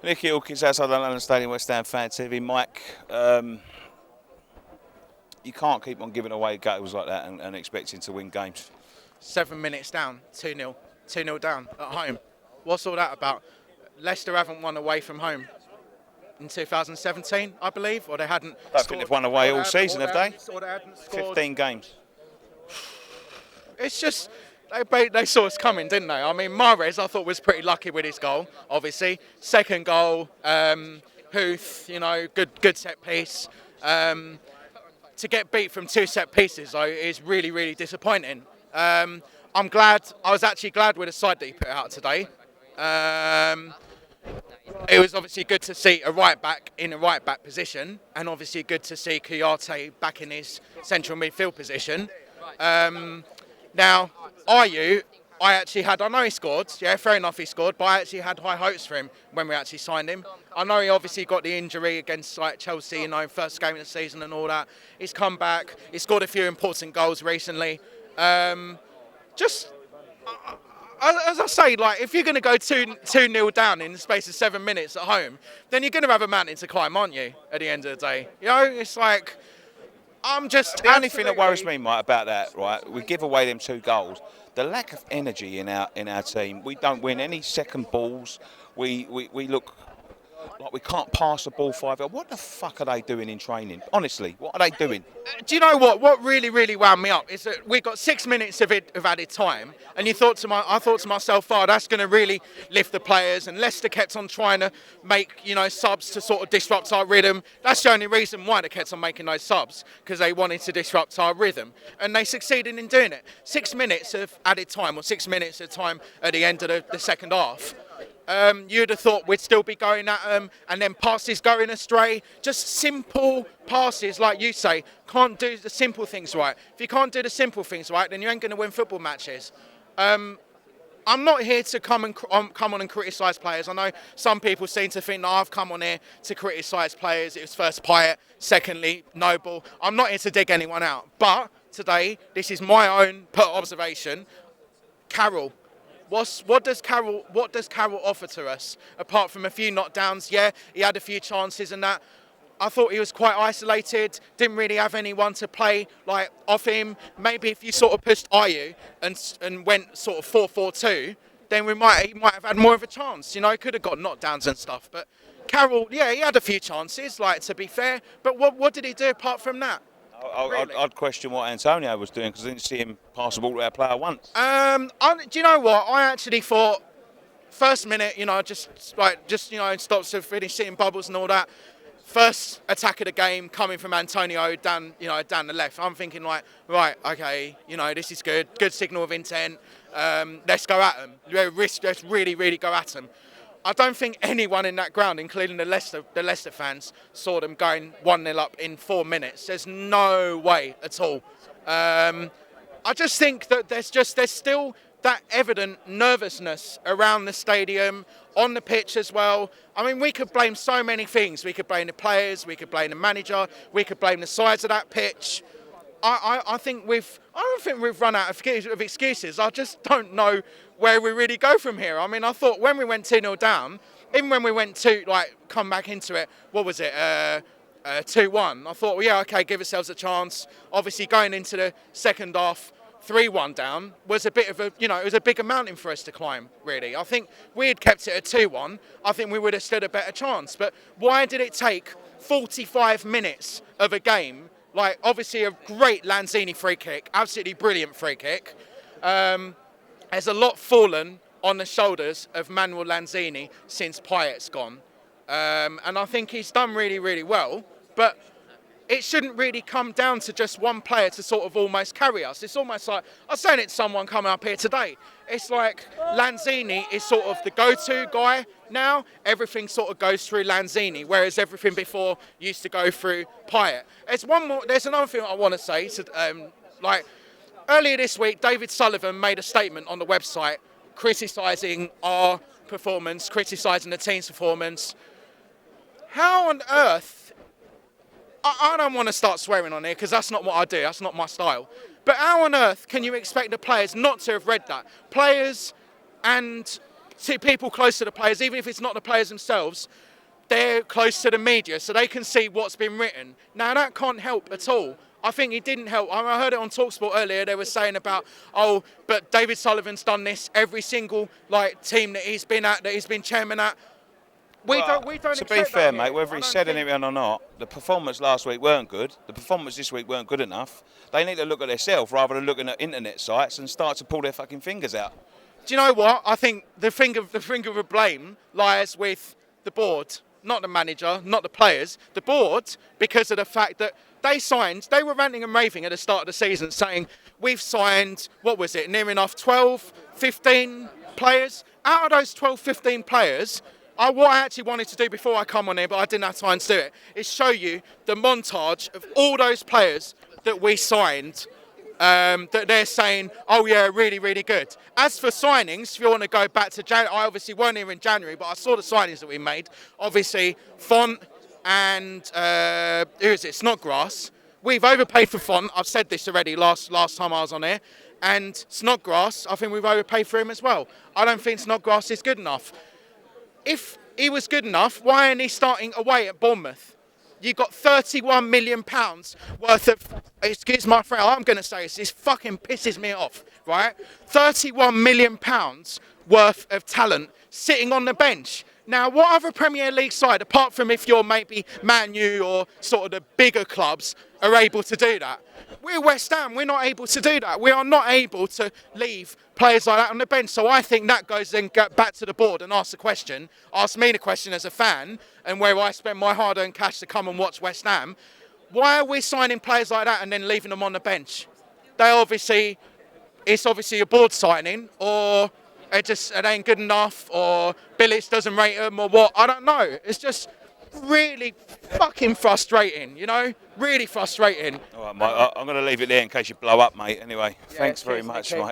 Nicky Hawkins outside the London Stadium, West Ham Fan TV. Mike, you can't keep on giving away goals like that and expecting to win games. 7 minutes down, 2-0. 2-0 down at home. What's all that about? Leicester haven't won away from home in 2017, I believe, or they hadn't. I don't think they've won away all season, have they? Or they hadn't scored. 15 games. It's just they saw us coming, didn't they? I mean, Mahrez I thought was pretty lucky with his goal. Obviously, second goal, Huth, good set piece. To get beat from two set pieces though is really, really disappointing. I'm glad. I was actually glad with the side that he put out today. It was obviously good to see a right back in a right back position, and obviously good to see Kouyaté back in his central midfield position. Now, I know he scored, yeah, fair enough he scored, but I actually had high hopes for him when we actually signed him. I know he obviously got the injury against Chelsea, first game of the season and all that. He's come back, he scored a few important goals recently. As I say, if you're going to go 2-0 down in the space of 7 minutes at home, then you're going to have a mountain to climb, aren't you, at the end of the day? It's like, The only thing that worries me, Mike, about that, right, we give away them 2 goals. The lack of energy in our team. We don't win any second balls. We look like we can't pass the ball 5. What the fuck are they doing in training? Honestly, what are they doing? do you know what? What really, really wound me up is that we got 6 minutes of added time, and I thought to myself, oh, that's going to really lift the players. And Leicester kept on trying to make, subs to sort of disrupt our rhythm. That's the only reason why they kept on making those subs, because they wanted to disrupt our rhythm, and they succeeded in doing it. 6 minutes of added time, or 6 minutes of time at the end of the second half. You'd have thought we'd still be going at them, and then passes going astray. Just simple passes, like you say. Can't do the simple things right. If you can't do the simple things right, then you ain't going to win football matches. I'm not here to come on and criticise players. I know some people seem to think that I've come on here to criticise players. It was first Payet, secondly Noble. I'm not here to dig anyone out. But today, this is my own observation. Carroll. What does Carroll offer to us apart from a few knockdowns? Yeah, he had a few chances and that. I thought he was quite isolated. Didn't really have anyone to play off him. Maybe if you sort of pushed Ayew and went sort of 4-4-2, then he might have had more of a chance. Could have got knockdowns and stuff. But Carroll, yeah, he had a few chances. To be fair, but what did he do apart from that? I'd question what Antonio was doing, because I didn't see him pass the ball to our player once. Do you know what? I actually thought first minute, stops to finish seeing bubbles and all that. First attack of the game coming from Antonio down the left. I'm thinking right, okay, this is good. Good signal of intent. Let's go at them. Let's really, really go at them. I don't think anyone in that ground, including the Leicester fans, saw them going 1-0 up in 4 minutes. There's no way at all. I just think that there's still that evident nervousness around the stadium, on the pitch as well. I mean, we could blame so many things. We could blame the players, we could blame the manager, we could blame the size of that pitch. I don't think we've run out of excuses. I just don't know where we really go from here. I mean, I thought when we went 2-0 down, even when we went to come back into it, what was it, 2-1? I thought, well, yeah, okay, give ourselves a chance. Obviously, going into the second half, 3-1 down was a bit of a, it was a bigger mountain for us to climb, really. I think we had kept it at 2-1. I think we would have stood a better chance. But why did it take 45 minutes of a game? Obviously, a great Lanzini free kick, absolutely brilliant free kick. Has a lot fallen on the shoulders of Manuel Lanzini since Payet's gone. And I think he's done really, really well. But it shouldn't really come down to just one player to sort of almost carry us. It's almost like, I was saying it to someone coming up here today, it's like Lanzini is sort of the go-to guy now. Everything sort of goes through Lanzini, whereas everything before used to go through Payet. There's another thing I want to say. Earlier this week, David Sullivan made a statement on the website criticising our performance, criticising the team's performance. How on earth, I don't want to start swearing on here because that's not what I do, that's not my style. But how on earth can you expect the players not to have read that? Players and see people close to the players, even if it's not the players themselves, they're close to the media, so they can see what's been written. Now, that can't help at all. I think it didn't help. I heard it on TalkSport earlier. They were saying about, oh, but David Sullivan's done this every single team that he's been at, that he's been chairman at. We don't. To be fair, mate, whether he said anything or not, the performance last week weren't good. The performance this week weren't good enough. They need to look at themselves rather than looking at internet sites and start to pull their fucking fingers out. Do you know what? I think the finger of blame lies with the board. Not the manager, not the players, the board, because of the fact that they were ranting and raving at the start of the season saying, we've signed, what was it, near enough 12, 15 players. Out of those 12, 15 players, what I actually wanted to do before I come on here, but I didn't have time to do it, is show you the montage of all those players that we signed, that they're saying, oh yeah, really, really good. As for signings, if you want to go back to January, I obviously weren't here in January, but I saw the signings that we made. Obviously, Font and, who is it, Snodgrass. We've overpaid for Font. I've said this already last time I was on here. And Snodgrass, I think we've overpaid for him as well. I don't think Snodgrass is good enough. If he was good enough, why isn't he starting away at Bournemouth? You've got £31 million worth of, excuse my friend, I'm going to say this fucking pisses me off, right? £31 million worth of talent sitting on the bench. Now, what other Premier League side, apart from if you're maybe Man U or sort of the bigger clubs, are able to do that? We're West Ham, we're not able to do that. We are not able to leave players like that on the bench. So I think that goes then back to the board and ask me the question as a fan, and where I spend my hard-earned cash to come and watch West Ham. Why are we signing players like that and then leaving them on the bench? It's obviously a board signing, or it ain't good enough, or Billich doesn't rate them, or what. I don't know. It's just really fucking frustrating, really frustrating. All right, mate, I'm going to leave it there in case you blow up, mate. Anyway, thanks very much, mate.